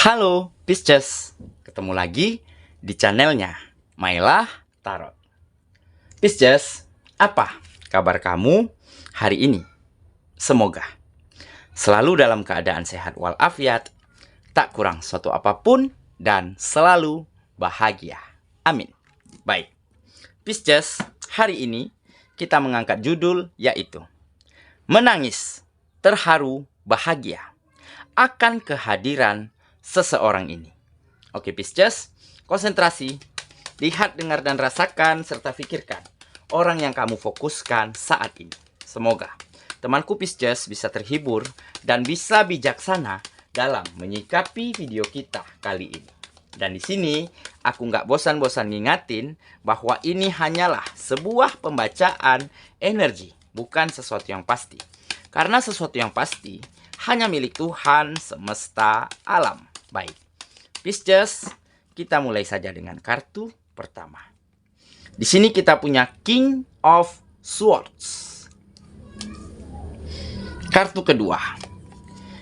Halo Pisces, ketemu lagi di channelnya Mailah Tarot. Pisces, apa kabar kamu hari ini? Semoga selalu dalam keadaan sehat walafiat, tak kurang suatu apapun, dan selalu bahagia. Amin. Baik, Pisces, hari ini kita mengangkat judul yaitu Menangis, Terharu, Bahagia akan kehadiran seseorang ini. Oke Pisces, konsentrasi, lihat, dengar, dan rasakan, serta pikirkan orang yang kamu fokuskan saat ini. Semoga temanku Pisces bisa terhibur dan bisa bijaksana dalam menyikapi video kita kali ini. Dan di sini aku nggak bosan-bosan ngingatin bahwa ini hanyalah sebuah pembacaan energi, bukan sesuatu yang pasti. Karena sesuatu yang pasti hanya milik Tuhan semesta alam. Baik, Pisces, kita mulai saja dengan kartu pertama. Di sini kita punya King of Swords. Kartu kedua.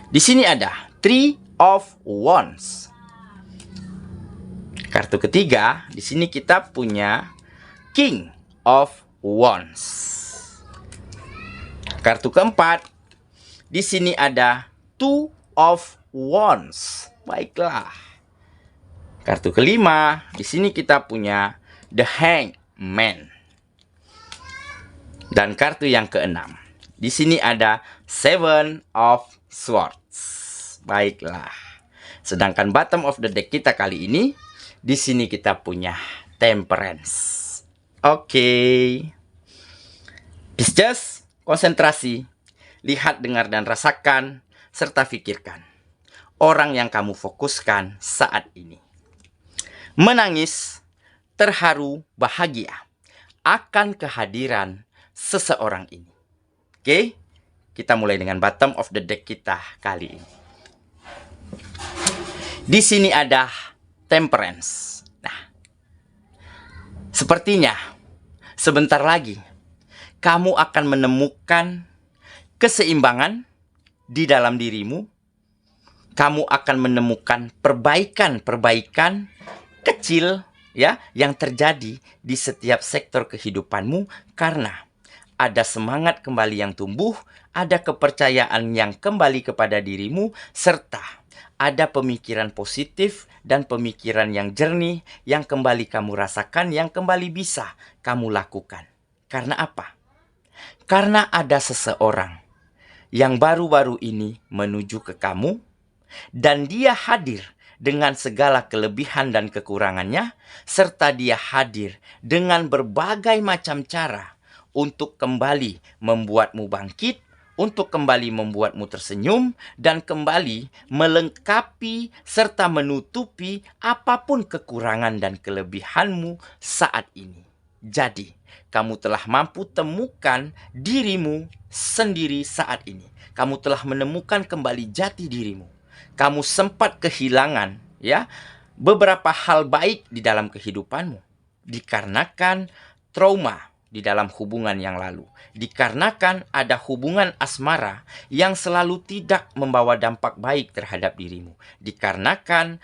Di sini ada Three of Wands. Kartu ketiga, di sini kita punya King of Wands. Kartu keempat, di sini ada Two of Wands. Baiklah. Kartu kelima, di sini kita punya The Hangman. Dan kartu yang keenam, di sini ada Seven of Swords. Baiklah. Sedangkan bottom of the deck kita kali ini, di sini kita punya Temperance. Oke. Pisces, konsentrasi, lihat, dengar, dan rasakan, serta pikirkan orang yang kamu fokuskan saat ini. Menangis, terharu, bahagia akan kehadiran seseorang ini. Oke, kita mulai dengan bottom of the deck kita kali ini. Di sini ada Temperance. Nah, sepertinya sebentar lagi kamu akan menemukan keseimbangan di dalam dirimu. Kamu akan menemukan perbaikan-perbaikan kecil ya yang terjadi di setiap sektor kehidupanmu karena ada semangat kembali yang tumbuh, ada kepercayaan yang kembali kepada dirimu, serta ada pemikiran positif dan pemikiran yang jernih yang kembali kamu rasakan, yang kembali bisa kamu lakukan. Karena apa? Karena ada seseorang yang baru-baru ini menuju ke kamu, dan dia hadir dengan segala kelebihan dan kekurangannya, serta dia hadir dengan berbagai macam cara untuk kembali membuatmu bangkit, untuk kembali membuatmu tersenyum, dan kembali melengkapi serta menutupi apapun kekurangan dan kelebihanmu saat ini. Jadi, kamu telah mampu temukan dirimu sendiri saat ini. Kamu telah menemukan kembali jati dirimu. Kamu sempat kehilangan ya beberapa hal baik di dalam kehidupanmu dikarenakan trauma di dalam hubungan yang lalu, dikarenakan ada hubungan asmara yang selalu tidak membawa dampak baik terhadap dirimu, dikarenakan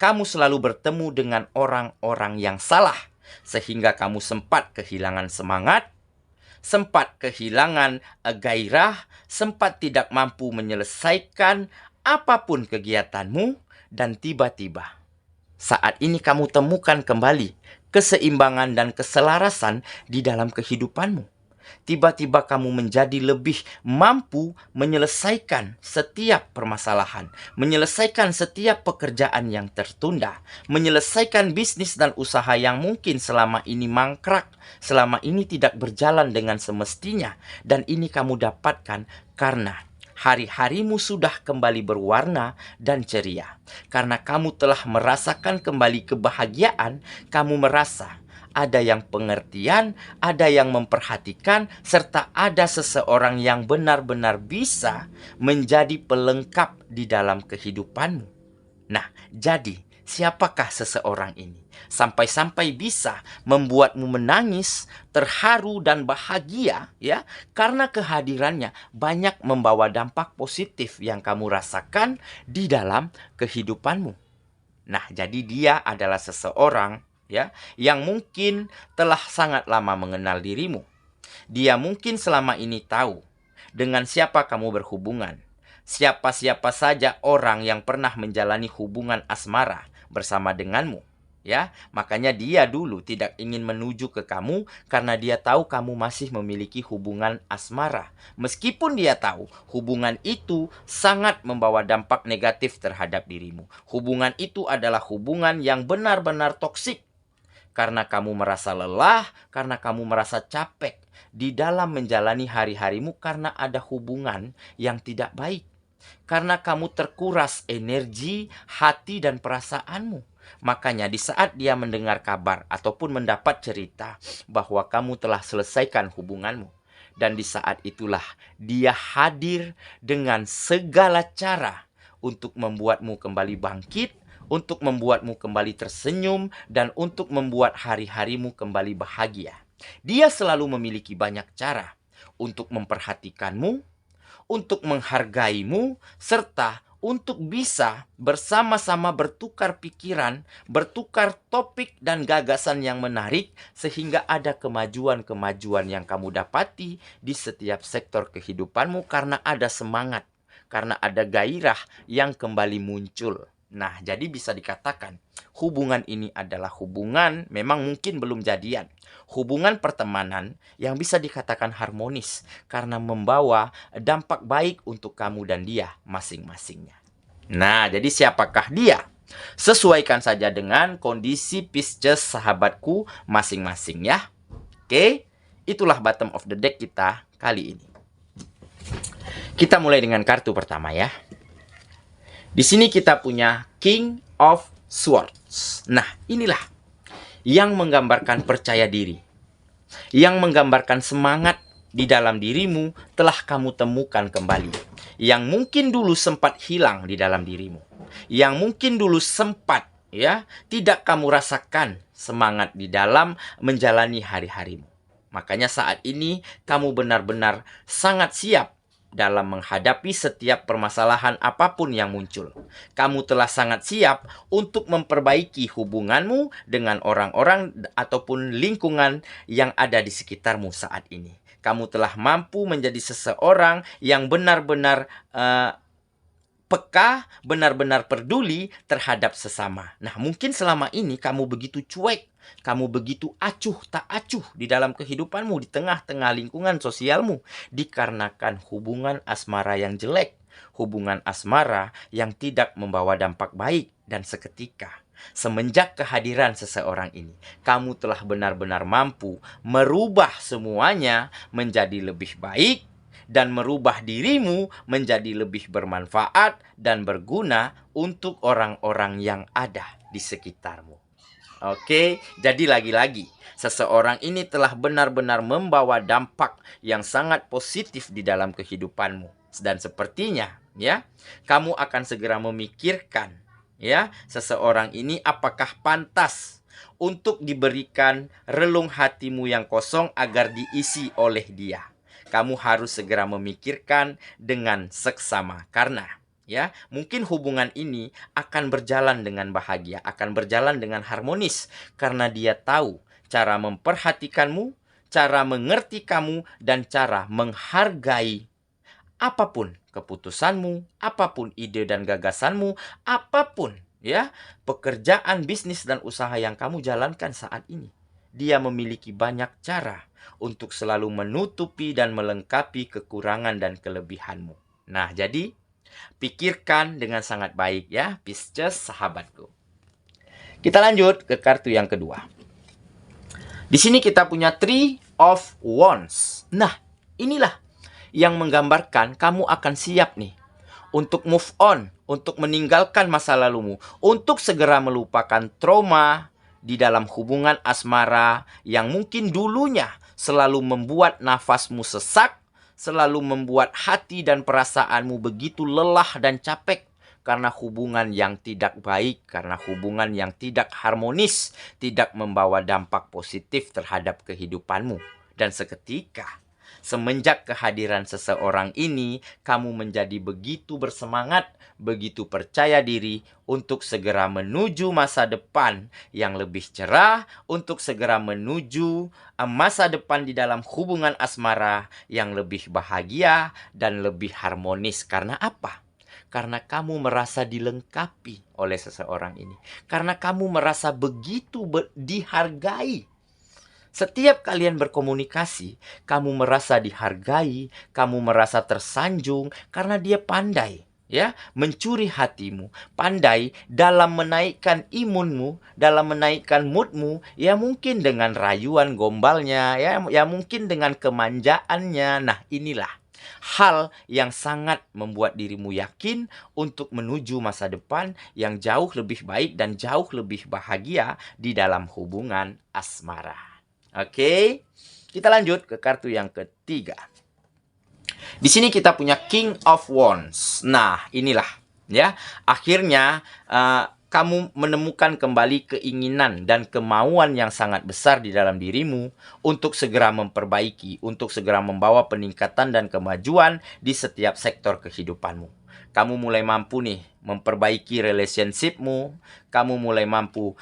kamu selalu bertemu dengan orang-orang yang salah sehingga kamu sempat kehilangan semangat, sempat kehilangan gairah, sempat tidak mampu menyelesaikan apapun kegiatanmu, dan tiba-tiba saat ini kamu temukan kembali keseimbangan dan keselarasan di dalam kehidupanmu. Tiba-tiba kamu menjadi lebih mampu menyelesaikan setiap permasalahan, menyelesaikan setiap pekerjaan yang tertunda, menyelesaikan bisnis dan usaha yang mungkin selama ini mangkrak, selama ini tidak berjalan dengan semestinya, dan ini kamu dapatkan karena hari-harimu sudah kembali berwarna dan ceria. Karena kamu telah merasakan kembali kebahagiaan, kamu merasa ada yang pengertian, ada yang memperhatikan, serta ada seseorang yang benar-benar bisa menjadi pelengkap di dalam kehidupanmu. Nah, jadi Siapakah seseorang ini? Sampai-sampai bisa membuatmu menangis, terharu dan bahagia ya, karena kehadirannya banyak membawa dampak positif yang kamu rasakan di dalam kehidupanmu. Nah, jadi dia adalah seseorang ya yang mungkin telah sangat lama mengenal dirimu. Dia mungkin selama ini tahu dengan siapa kamu berhubungan. Siapa-siapa saja orang yang pernah menjalani hubungan asmara bersama denganmu. Ya, makanya dia dulu tidak ingin menuju ke kamu karena dia tahu kamu masih memiliki hubungan asmara. Meskipun dia tahu hubungan itu sangat membawa dampak negatif terhadap dirimu. Hubungan itu adalah hubungan yang benar-benar toksik. Karena kamu merasa lelah, karena kamu merasa capek di dalam menjalani hari-harimu karena ada hubungan yang tidak baik. Karena kamu terkuras energi, hati, dan perasaanmu. Makanya di saat dia mendengar kabar ataupun mendapat cerita bahwa kamu telah selesaikan hubunganmu. Dan di saat itulah dia hadir dengan segala cara untuk membuatmu kembali bangkit, untuk membuatmu kembali tersenyum, dan untuk membuat hari-harimu kembali bahagia. Dia selalu memiliki banyak cara untuk memperhatikanmu, untuk menghargaimu, serta untuk bisa bersama-sama bertukar pikiran, bertukar topik dan gagasan yang menarik, sehingga ada kemajuan-kemajuan yang kamu dapati di setiap sektor kehidupanmu karena ada semangat, karena ada gairah yang kembali muncul. Nah, jadi bisa dikatakan hubungan ini adalah hubungan memang mungkin belum jadian. Hubungan pertemanan yang bisa dikatakan harmonis karena membawa dampak baik untuk kamu dan dia masing-masingnya. Nah, jadi siapakah dia? Sesuaikan saja dengan kondisi Pisces sahabatku masing-masing ya. Oke, itulah bottom of the deck kita kali ini. Kita mulai dengan kartu pertama ya. Di sini kita punya King of Swords. Nah, inilah yang menggambarkan percaya diri. Yang menggambarkan semangat di dalam dirimu telah kamu temukan kembali. Yang mungkin dulu sempat hilang di dalam dirimu. Yang mungkin dulu sempat ya tidak kamu rasakan semangat di dalam menjalani hari-harimu. Makanya saat ini kamu benar-benar sangat siap dalam menghadapi setiap permasalahan apapun yang muncul. Kamu telah sangat siap untuk memperbaiki hubunganmu dengan orang-orang ataupun lingkungan yang ada di sekitarmu saat ini. Kamu telah mampu menjadi seseorang yang benar-benar peka, benar-benar peduli terhadap sesama. Nah, mungkin selama ini kamu begitu cuek, kamu begitu acuh tak acuh di dalam kehidupanmu, di tengah-tengah lingkungan sosialmu, dikarenakan hubungan asmara yang jelek, hubungan asmara yang tidak membawa dampak baik. Dan seketika, semenjak kehadiran seseorang ini, kamu telah benar-benar mampu merubah semuanya menjadi lebih baik, dan merubah dirimu menjadi lebih bermanfaat dan berguna untuk orang-orang yang ada di sekitarmu. Oke, jadi lagi-lagi seseorang ini telah benar-benar membawa dampak yang sangat positif di dalam kehidupanmu. Dan sepertinya ya, kamu akan segera memikirkan ya, seseorang ini apakah pantas untuk diberikan relung hatimu yang kosong agar diisi oleh dia. Kamu harus segera memikirkan dengan seksama karena ya, mungkin hubungan ini akan berjalan dengan bahagia, akan berjalan dengan harmonis karena dia tahu cara memperhatikanmu, cara mengerti kamu, dan cara menghargai apapun keputusanmu, apapun ide dan gagasanmu, apapun ya, pekerjaan, bisnis dan usaha yang kamu jalankan saat ini. Dia memiliki banyak cara untuk selalu menutupi dan melengkapi kekurangan dan kelebihanmu. Nah, jadi pikirkan dengan sangat baik ya, Pisces sahabatku. Kita lanjut ke kartu yang kedua. Di sini kita punya Three of Wands. Nah, inilah yang menggambarkan kamu akan siap nih untuk move on, untuk meninggalkan masa lalumu, untuk segera melupakan trauma di dalam hubungan asmara yang mungkin dulunya selalu membuat nafasmu sesak, selalu membuat hati dan perasaanmu begitu lelah dan capek karena hubungan yang tidak baik, karena hubungan yang tidak harmonis, tidak membawa dampak positif terhadap kehidupanmu. Dan seketika, semenjak kehadiran seseorang ini, kamu menjadi begitu bersemangat, begitu percaya diri untuk segera menuju masa depan yang lebih cerah, untuk segera menuju masa depan di dalam hubungan asmara yang lebih bahagia dan lebih harmonis. Karena apa? Karena kamu merasa dilengkapi oleh seseorang ini. Karena kamu merasa begitu dihargai. Setiap kalian berkomunikasi, kamu merasa dihargai, kamu merasa tersanjung karena dia pandai, ya, mencuri hatimu, pandai dalam menaikkan imunmu, dalam menaikkan moodmu, ya mungkin dengan rayuan gombalnya, ya mungkin dengan kemanjaannya. Nah, inilah hal yang sangat membuat dirimu yakin untuk menuju masa depan yang jauh lebih baik dan jauh lebih bahagia di dalam hubungan asmara. Oke, kita lanjut ke kartu yang ketiga. Di sini kita punya King of Wands. Nah, inilah ya. Akhirnya kamu menemukan kembali keinginan dan kemauan yang sangat besar di dalam dirimu untuk segera memperbaiki, untuk segera membawa peningkatan dan kemajuan di setiap sektor kehidupanmu. Kamu mulai mampu nih memperbaiki relationship-mu, kamu mulai mampu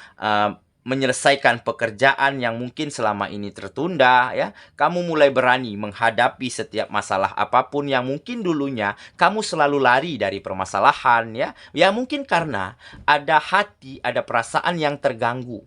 menyelesaikan pekerjaan yang mungkin selama ini tertunda, ya. Kamu mulai berani menghadapi setiap masalah apapun yang mungkin dulunya kamu selalu lari dari permasalahan, ya. Ya mungkin karena ada hati, ada perasaan yang terganggu.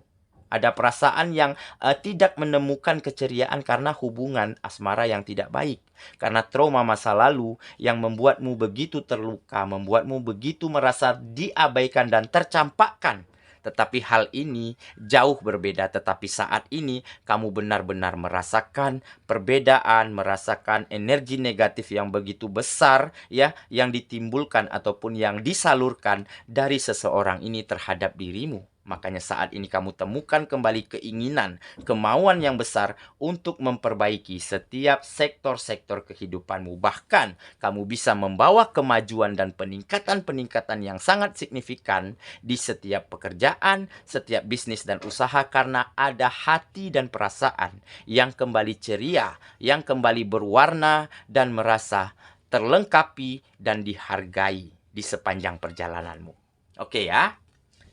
Ada perasaan yang tidak menemukan keceriaan karena hubungan asmara yang tidak baik. Karena trauma masa lalu yang membuatmu begitu terluka, membuatmu begitu merasa diabaikan dan tercampakkan. Tetapi hal ini jauh berbeda. Tetapi saat ini kamu benar-benar merasakan perbedaan, merasakan energi negatif yang begitu besar, ya, yang ditimbulkan ataupun yang disalurkan dari seseorang ini terhadap dirimu. Makanya saat ini kamu temukan kembali keinginan, kemauan yang besar untuk memperbaiki setiap sektor-sektor kehidupanmu. Bahkan kamu bisa membawa kemajuan dan peningkatan-peningkatan yang sangat signifikan di setiap pekerjaan, setiap bisnis dan usaha karena ada hati dan perasaan yang kembali ceria, yang kembali berwarna dan merasa terlengkapi dan dihargai di sepanjang perjalananmu. Oke ya.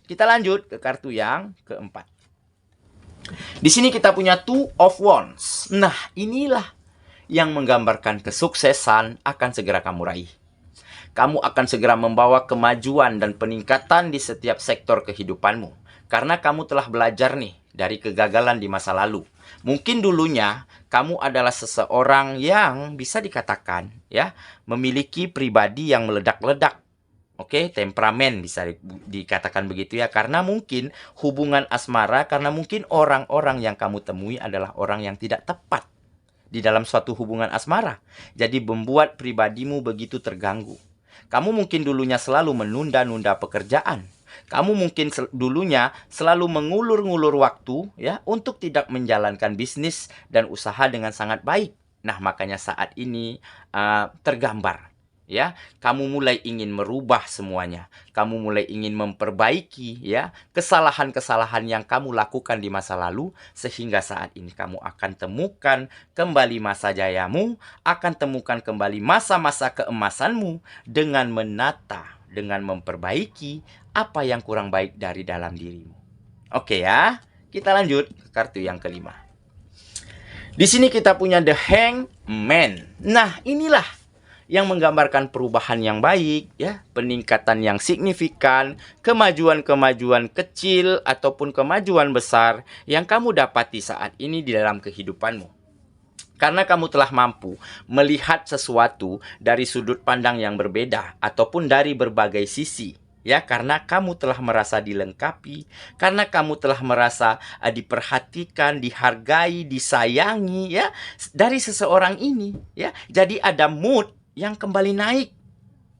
Kita lanjut ke kartu yang keempat. Di sini kita punya Two of Wands. Nah, inilah yang menggambarkan kesuksesan akan segera kamu raih. Kamu akan segera membawa kemajuan dan peningkatan di setiap sektor kehidupanmu. Karena kamu telah belajar nih dari kegagalan di masa lalu. Mungkin dulunya kamu adalah seseorang yang bisa dikatakan, ya, memiliki pribadi yang meledak-ledak. Oke, temperamen bisa dikatakan begitu ya. Karena mungkin hubungan asmara, karena mungkin orang-orang yang kamu temui adalah orang yang tidak tepat di dalam suatu hubungan asmara. Jadi membuat pribadimu begitu terganggu. Kamu mungkin dulunya selalu menunda-nunda pekerjaan. Kamu mungkin dulunya selalu mengulur-ngulur waktu, ya, untuk tidak menjalankan bisnis dan usaha dengan sangat baik. Nah, makanya saat ini tergambar. Ya, kamu mulai ingin merubah semuanya. Kamu mulai ingin memperbaiki, ya, kesalahan-kesalahan yang kamu lakukan di masa lalu, sehingga saat ini kamu akan temukan kembali masa jayamu, akan temukan kembali masa-masa keemasanmu dengan menata, dengan memperbaiki apa yang kurang baik dari dalam dirimu. Oke ya, kita lanjut ke kartu yang kelima. Di sini kita punya The Hangman. Nah, inilah yang menggambarkan perubahan yang baik, ya, peningkatan yang signifikan, kemajuan-kemajuan kecil ataupun kemajuan besar yang kamu dapati saat ini di dalam kehidupanmu. Karena kamu telah mampu melihat sesuatu dari sudut pandang yang berbeda ataupun dari berbagai sisi. Ya, karena kamu telah merasa dilengkapi, karena kamu telah merasa diperhatikan, dihargai, disayangi, ya, dari seseorang ini, ya. Jadi ada mood yang kembali naik.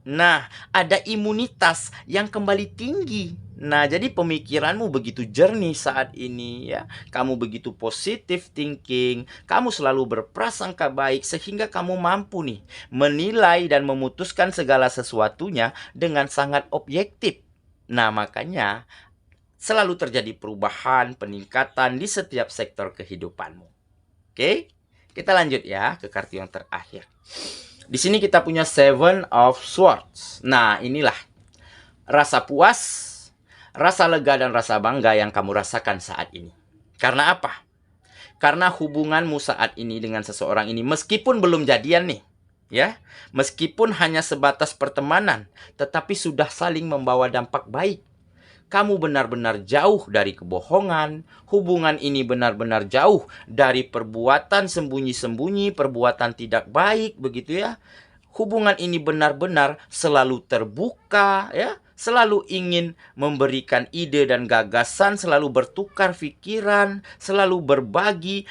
Nah, ada imunitas yang kembali tinggi. Nah, jadi pemikiranmu begitu jernih saat ini ya. Kamu begitu positive thinking, kamu selalu berprasangka baik sehingga kamu mampu nih menilai dan memutuskan segala sesuatunya dengan sangat objektif. Nah, makanya selalu terjadi perubahan, peningkatan di setiap sektor kehidupanmu. Oke? Kita lanjut ya ke kartu yang terakhir. Di sini kita punya Seven of Swords. Nah, inilah rasa puas, rasa lega dan rasa bangga yang kamu rasakan saat ini. Karena apa? Karena hubunganmu saat ini dengan seseorang ini meskipun belum jadian nih, ya, meskipun hanya sebatas pertemanan, tetapi sudah saling membawa dampak baik. Kamu benar-benar jauh dari kebohongan, hubungan ini benar-benar jauh dari perbuatan sembunyi-sembunyi, perbuatan tidak baik, begitu ya. Hubungan ini benar-benar selalu terbuka, ya, selalu ingin memberikan ide dan gagasan, selalu bertukar pikiran, selalu berbagi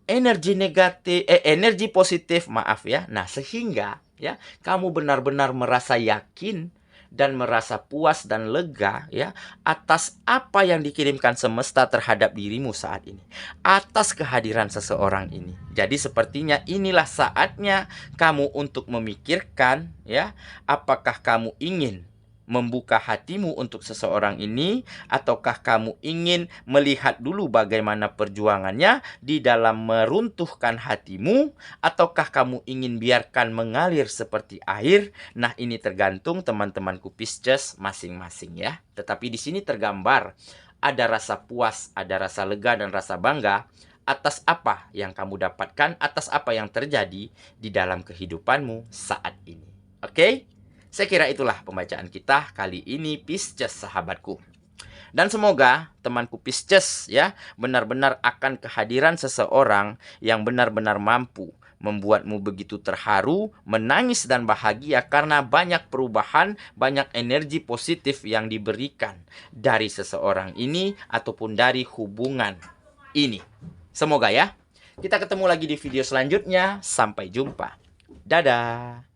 energi positif, maaf ya. Nah, sehingga ya kamu benar-benar merasa yakin dan merasa puas dan lega ya atas apa yang dikirimkan semesta terhadap dirimu saat ini, atas kehadiran seseorang ini. Jadi sepertinya inilah saatnya kamu untuk memikirkan ya, apakah kamu ingin membuka hatimu untuk seseorang ini, ataukah kamu ingin melihat dulu bagaimana perjuangannya di dalam meruntuhkan hatimu, ataukah kamu ingin biarkan mengalir seperti air. Nah, ini tergantung teman-temanku Pisces masing-masing ya. Tetapi di sini tergambar ada rasa puas, ada rasa lega dan rasa bangga atas apa yang kamu dapatkan, atas apa yang terjadi di dalam kehidupanmu saat ini. Oke? Saya kira itulah pembacaan kita kali ini, Pisces sahabatku. Dan semoga temanku Pisces ya benar-benar akan kehadiran seseorang yang benar-benar mampu membuatmu begitu terharu, menangis dan bahagia karena banyak perubahan, banyak energi positif yang diberikan dari seseorang ini ataupun dari hubungan ini. Semoga ya. Kita ketemu lagi di video selanjutnya. Sampai jumpa. Dadah.